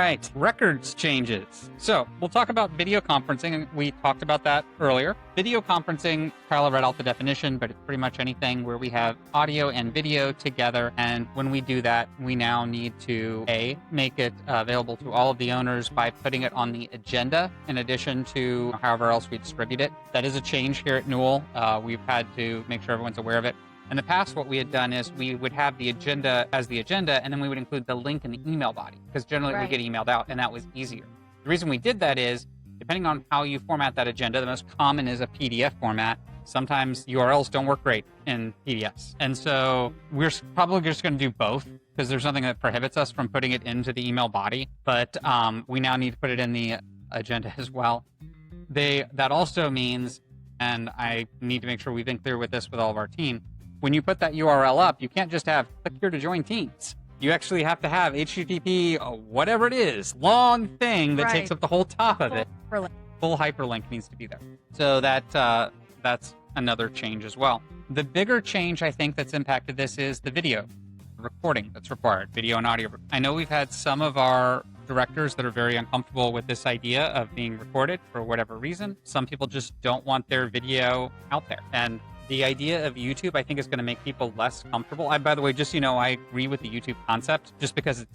right, records changes. So we'll talk about video conferencing. We talked about that earlier. Video conferencing, Tyler read out the definition, but it's pretty much anything where we have audio and video together. And when we do that, we now need to A, make it available to all of the owners by putting it on the agenda in addition to however else we distribute it. That is a change here at Newell. We've had to make sure everyone's aware of it. In the past, what we had done is we would have the agenda as the agenda, and then we would include the link in the email body, because generally we get emailed out, and that was easier. The reason we did that is, depending on how you format that agenda, the most common is a PDF format. Sometimes URLs don't work great in PDFs. And so we're probably just going to do both, because there's nothing that prohibits us from putting it into the email body. But we now need to put it in the agenda as well. That also means, and I need to make sure we've been clear with this with all of our team, when you put that URL up, you can't just have click here to join Teams. You actually have to have HTTP, whatever it is, long thing that takes up the whole top of it. Full hyperlink needs to be there. So that's another change as well. The bigger change I think that's impacted this is the video recording that's required, video and audio. I know we've had some of our directors that are very uncomfortable with this idea of being recorded for whatever reason. Some people just don't want their video out there. And the idea of YouTube, I think, is going to make people less comfortable. By the way, just so you know, I agree with the YouTube concept just because it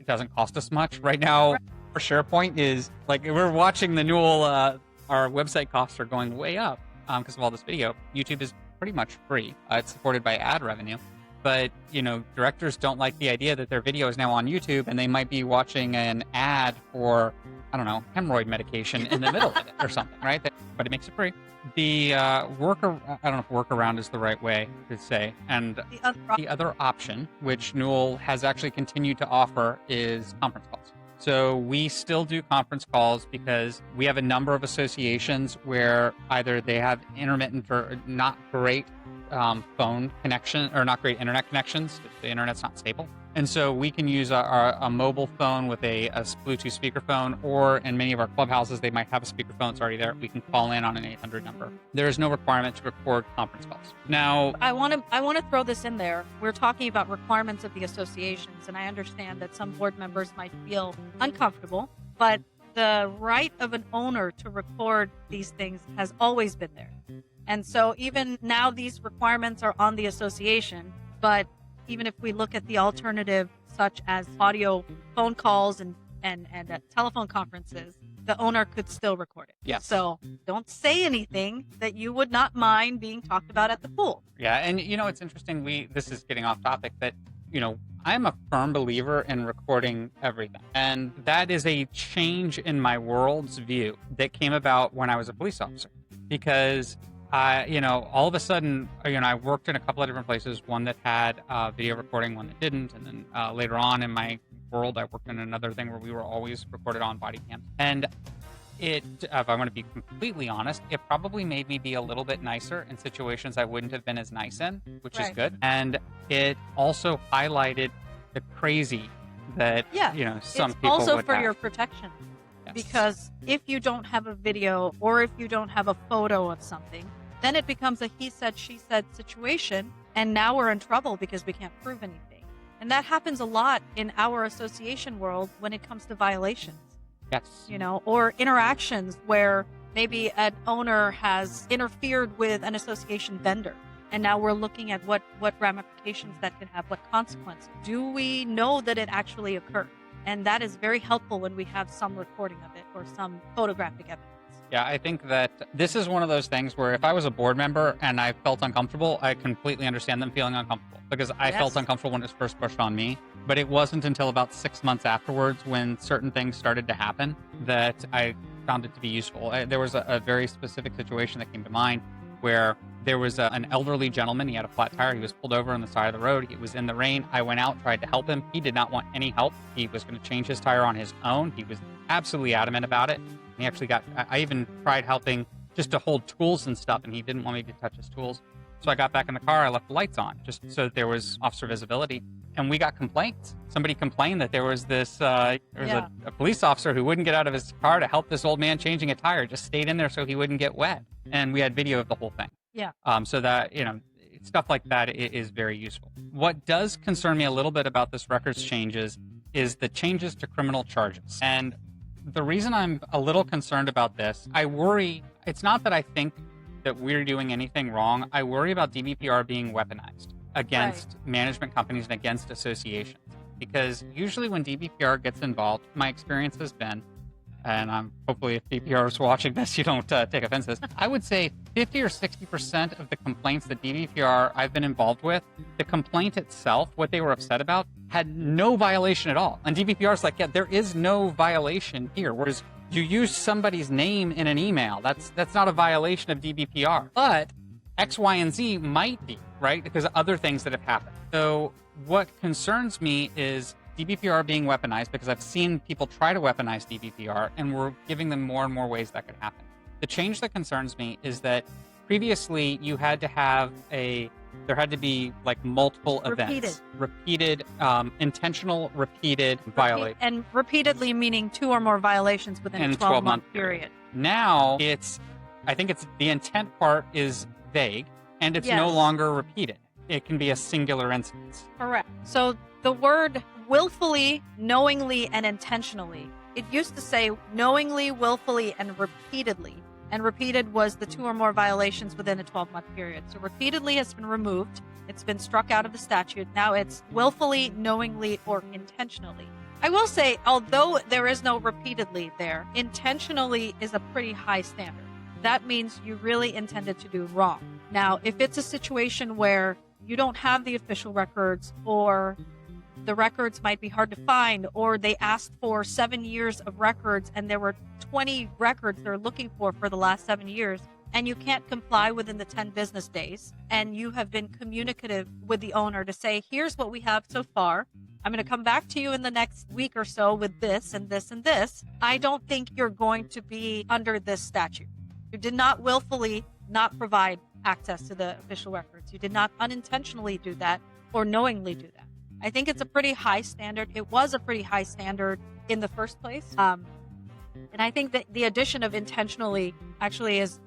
doesn't cost us much. Right now, our SharePoint is, like, we're watching the Newell, our website costs are going way up because of all this video. YouTube is pretty much free. It's supported by ad revenue. But, directors don't like the idea that their video is now on YouTube and they might be watching an ad for, I don't know, hemorrhoid medication in the middle of it or something, right? But it makes it free. The I don't know if workaround is the right way to say. And the other option, which Newell has actually continued to offer, is conference calls. So we still do conference calls because we have a number of associations where either they have intermittent or not great phone connection or not great internet connections. The internet's not stable. And so we can use a mobile phone with a Bluetooth speakerphone, or in many of our clubhouses, they might have a speakerphone that's already there. We can call in on an 800 number. There is no requirement to record conference calls. Now, I want to throw this in there. We're talking about requirements of the associations, and I understand that some board members might feel uncomfortable, but the right of an owner to record these things has always been there. And so even now these requirements are on the association, but even if we look at the alternative, such as audio phone calls and telephone conferences, the owner could still record it. Yes. So don't say anything that you would not mind being talked about at the pool. Yeah, and it's interesting, this is getting off topic, but I'm a firm believer in recording everything. And that is a change in my world's view that came about when I was a police officer. Because all of a sudden, I worked in a couple of different places, one that had video recording, one that didn't. And then later on in my world, I worked in another thing where we were always recorded on body cams. And if I want to be completely honest, it probably made me be a little bit nicer in situations I wouldn't have been as nice in, which is good. And it also highlighted the crazy that, some people would also for have. your protection. Yes. Because if you don't have a video or if you don't have a photo of something, then it becomes a he said, she said situation. And now we're in trouble because we can't prove anything. And that happens a lot in our association world when it comes to violations. Yes. Or interactions where maybe an owner has interfered with an association vendor. And now we're looking at what ramifications that can have, what consequences. Do we know that it actually occurred? And that is very helpful when we have some recording of it or some photographic evidence. Yeah, I think that this is one of those things where if I was a board member and I felt uncomfortable, I completely understand them feeling uncomfortable because I felt uncomfortable when it was first pushed on me. But it wasn't until about 6 months afterwards when certain things started to happen that I found it to be useful. There was a very specific situation that came to mind where there was an elderly gentleman. He had a flat tire. He was pulled over on the side of the road. It was in the rain. I went out, tried to help him. He did not want any help. He was going to change his tire on his own. He was absolutely adamant about it. He actually I even tried helping just to hold tools and stuff, and he didn't want me to touch his tools. So I got back in the car. I left the lights on just so that there was officer visibility. And we got complaints. Somebody complained that there was a police officer who wouldn't get out of his car to help this old man changing a tire, just stayed in there so he wouldn't get wet. And we had video of the whole thing. Yeah. So that, stuff like that is very useful. What does concern me a little bit about this records changes is the changes to criminal charges. And the reason I'm a little concerned about this, I worry, it's not that I think that we're doing anything wrong. I worry about DBPR being weaponized against management companies and against associations. Because usually when DBPR gets involved, my experience has been, and hopefully if DBPR is watching this, you don't take offense to this, I would say 50 or 60% of the complaints that DBPR I've been involved with, the complaint itself, what they were upset about, had no violation at all. And DBPR is like, yeah, there is no violation here. Whereas you use somebody's name in an email, that's not a violation of DBPR. But X, Y, and Z might be, right? Because of other things that have happened. So what concerns me is DBPR being weaponized, because I've seen people try to weaponize DBPR, and we're giving them more and more ways that could happen. The change that concerns me is that previously you had to have there had to be like multiple events. Repeated, intentional, repeated violation. And repeatedly meaning 2 or more violations within a 12-month period. Now I think the intent part is vague, and it's no longer repeated. It can be a singular instance. Correct. So the word willfully, knowingly, and intentionally. It used to say knowingly, willfully, and repeatedly. And repeated was the 2 or more violations within a 12-month period. So repeatedly has been removed. It's been struck out of the statute. Now it's willfully, knowingly, or intentionally. I will say, although there is no repeatedly there, intentionally is a pretty high standard. That means you really intended to do wrong. Now, if it's a situation where you don't have the official records, or the records might be hard to find, or they asked for 7 years of records and there were 20 records they're looking for the last 7 years, and you can't comply within the 10 business days, and you have been communicative with the owner to say, here's what we have so far. I'm going to come back to you in the next week or so with this and this and this. I don't think you're going to be under this statute. You did not willfully not provide access to the official records. You did not unintentionally do that or knowingly do that. I think it's a pretty high standard. It was a pretty high standard in the first place. And I think that the addition of intentionally actually is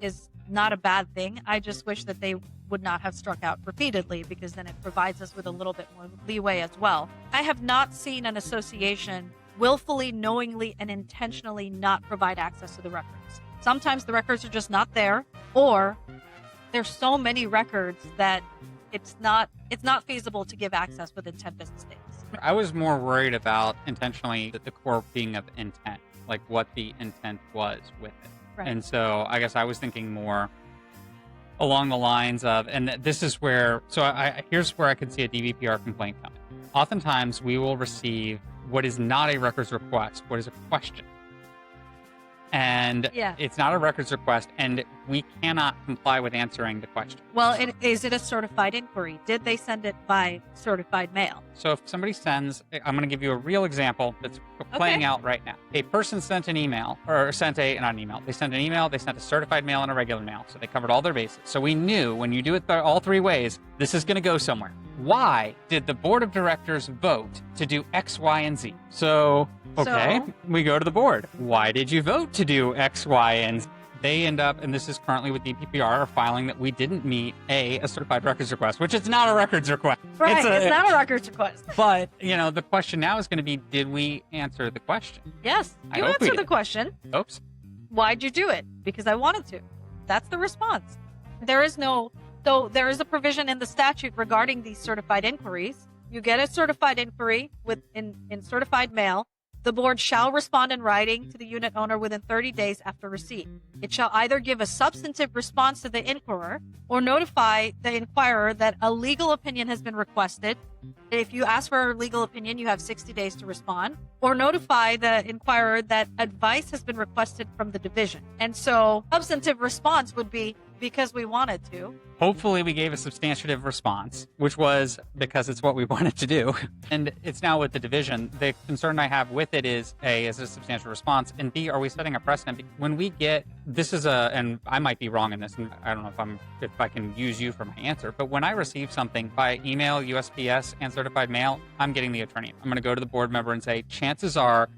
not a bad thing. I just wish that they would not have struck out repeatedly, because then it provides us with a little bit more leeway as well. I have not seen an association willfully, knowingly, and intentionally not provide access to the records. Sometimes the records are just not there, or there's so many records that it's not feasible to give access within 10 business days. I was more worried about intentionally the core being of intent, like what the intent was with it. Right. And so I guess I was thinking more along the lines of, and this is where, here's where I could see a DBPR complaint coming. Oftentimes we will receive what is not a records request, what is a question. And it's not a records request, and we cannot comply with answering the question. Well, is it a certified inquiry? Did they send it by certified mail? So if somebody sends, I'm going to give you a real example that's playing out right now. A person sent an email, or sent not an email. They sent an email, they sent a certified mail and a regular mail. So they covered all their bases. So we knew when you do it all 3 ways, this is going to go somewhere. Why did the board of directors vote to do X, Y, and Z? So we go to the board. Why did you vote to do X, Y, and Z? They end up, and this is currently with DBPR, filing that we didn't meet a certified records request, which is not a records request. Right, it's not a records request. But, the question now is going to be, did we answer the question? Yes, you answered the question. Oops. Why'd you do it? Because I wanted to. That's the response. There is a provision in the statute regarding these certified inquiries. You get a certified inquiry in certified mail. The board shall respond in writing to the unit owner within 30 days after receipt. It shall either give a substantive response to the inquirer or notify the inquirer that a legal opinion has been requested. If you ask for a legal opinion, you have 60 days to respond, or notify the inquirer that advice has been requested from the division. And so substantive response would be, because we wanted to. Hopefully we gave a substantive response, which was because it's what we wanted to do. And it's now with the division. The concern I have with it is, A, is it a substantial response? And B, are we setting a precedent? When we get, and I might be wrong in this, and I don't know if I can use you for my answer, but when I receive something by email, USPS, and certified mail, I'm getting the attorney. I'm going to go to the board member and say, chances are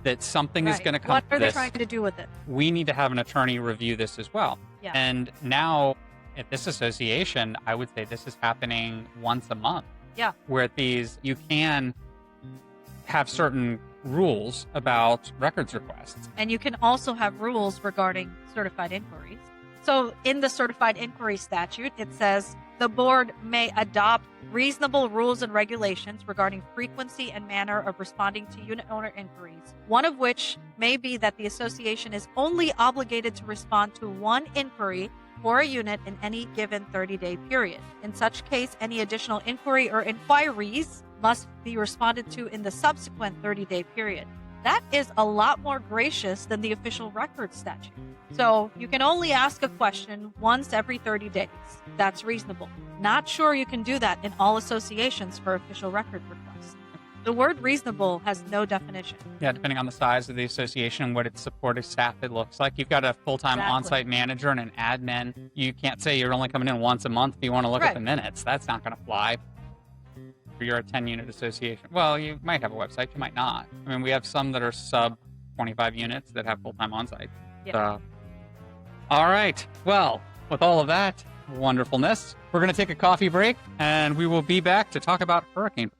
that something is going to come What are to this. they trying to do with it? We need to have an attorney review this as well. Yeah. And now at this association, I would say this is happening once a month. Yeah. Where at these, you can, have certain rules about records requests. And you can also have rules regarding certified inquiries. So in the certified inquiry statute, it says the board may adopt reasonable rules and regulations regarding frequency and manner of responding to unit owner inquiries, one of which may be that the association is only obligated to respond to one inquiry for a unit in any given 30-day period. In such case, any additional inquiry or inquiries must be responded to in the subsequent 30-day period. That is a lot more gracious than the official records statute. So you can only ask a question once every 30 days. That's reasonable. Not sure you can do that in all associations for official record requests. The word reasonable has no definition. Yeah, depending on the size of the association and what its supportive staff it looks like. You've got a full-time Exactly. on-site manager and an admin. You can't say you're only coming in once a month if you want to look at the minutes. That's not going to fly. If you're a 10-unit association. Well, you might have a website. You might not. I mean, we have some that are sub 25 units that have full-time on-site. Yeah. So, all right. Well, with all of that wonderfulness, we're going to take a coffee break, and we will be back to talk about hurricane